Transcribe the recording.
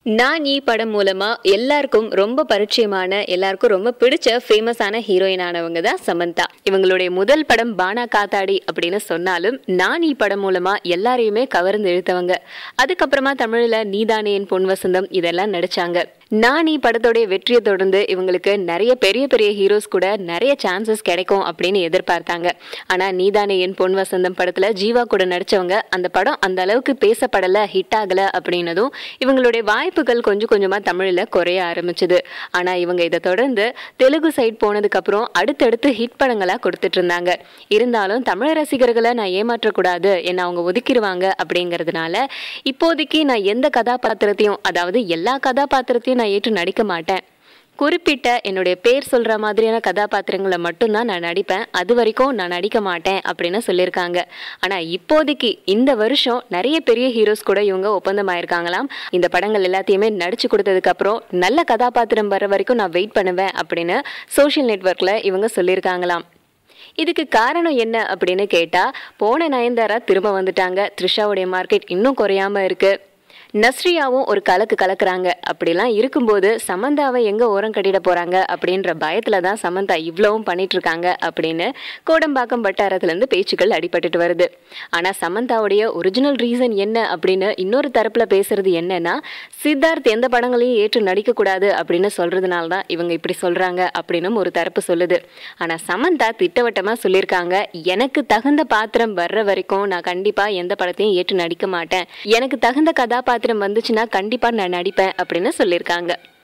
நான் ஈ படம் மூலமா எல்லாருக்கும் ரொம்ப பரிச்சயமான, எல்லாருக்கும் ரொம்ப பிடிச்ச ஃபேமஸான ஹீரோயின் ஆனவங்க தான் சமந்தா. இவங்களுடைய முதல் படம் பானா காத்தாடி அப்படின்னு சொன்னாலும், நான் ஈ படம் மூலமா எல்லாரையுமே கவர்ந்து இழுத்தவங்க. அதுக்கப்புறமா தமிழ்ல நீதானே என் பொன் வசந்தம் இதெல்லாம் நடிச்சாங்க. நான் ஈ படத்தோடைய வெற்றியை தொடர்ந்து இவங்களுக்கு நிறைய பெரிய பெரிய ஹீரோஸ் கூட நிறைய சான்சஸ் கிடைக்கும் அப்படின்னு எதிர்பார்த்தாங்க. ஆனா நீதானே என் பொன் வசந்தம் படத்துல ஜீவா கூட நடிச்சவங்க அந்த படம் அந்த அளவுக்கு பேசப்படல, ஹிட் ஆகல அப்படின்னதும் இவங்களுடைய வாய்ப்புகள் கொஞ்சம் கொஞ்சமா தமிழ்ல குறைய ஆரம்பிச்சது. ஆனா இவங்க இதை தொடர்ந்து தெலுங்கு சைட் போனதுக்கு அப்புறம் அடுத்தடுத்து ஹிட் படங்களா கொடுத்துட்டு இருந்தாங்க. இருந்தாலும் தமிழ் ரசிகர்களை நான் ஏமாற்றக்கூடாது, என்ன அவங்க ஒதுக்கிடுவாங்க அப்படிங்கிறதுனால இப்போதைக்கு நான் எந்த கதாபாத்திரத்தையும், அதாவது எல்லா கதாபாத்திரத்தையும் நான் ஏற்று நடிக்க மாட்டேன். குறிப்பிட்ட என்னுடைய பேர் சொல்ற மாதிரியான கதாபாத்திரங்களை மட்டும்தான் நான் நடிப்பேன், அது வரைக்கும் நான் நடிக்க மாட்டேன் அப்படின்னு சொல்லியிருக்காங்க. ஆனா இப்போதைக்கு இந்த வருஷம் நிறைய பெரிய ஹீரோஸ் கூட இவங்க ஒப்பந்தம் ஆயிருக்காங்களாம். இந்த படங்கள் எல்லாத்தையுமே நடிச்சு கொடுத்ததுக்கு அப்புறம் நல்ல கதாபாத்திரம் வர வரைக்கும் நான் வெயிட் பண்ணுவேன் அப்படின்னு சோஷியல் நெட்வொர்க்ல இவங்க சொல்லியிருக்காங்களாம். இதுக்கு காரணம் என்ன அப்படின்னு கேட்டா, போன நயன்தாரா திரும்ப வந்துட்டாங்க. த்ரிஷாவுடைய மார்க்கெட் இன்னும் குறையாம இருக்கு. நஸ்ரியாவும் ஒரு கலக்கு கலக்குறாங்க. அப்படிலாம் இருக்கும்போது சமந்தாவை எங்க ஓரம் கட்டிட போறாங்க அப்படின்ற பயத்துல தான் சமந்தா இவ்வளவும் பண்ணிட்டு இருக்காங்க அப்படின்னு கோடம்பாக்கம் வட்டாரத்துல இருந்து பேச்சுக்கள் அடிபட்டுட்டு வருது. ஆனா சமந்தாவுடைய ஒரிஜினல் ரீசன் என்ன அப்படின்னு இன்னொரு தரப்புல பேசுறது என்னன்னா, சித்தார்த் எந்த படங்களையும் ஏற்று நடிக்க கூடாது அப்படின்னு சொல்றதுனால தான் இவங்க இப்படி சொல்றாங்க அப்படின்னு ஒரு தரப்பு சொல்லுது. ஆனா சமந்தா திட்டவட்டமா சொல்லியிருக்காங்க, எனக்கு தகுந்த பாத்திரம் வர்ற வரைக்கும் நான் கண்டிப்பா எந்த படத்தையும் ஏற்று நடிக்க மாட்டேன், எனக்கு தகுந்த கதாபாத்திரம் வந்துச்சுன்னா கண்டிப்பா நான் நடிப்பேன் அப்படின்னு சொல்லியிருக்காங்க.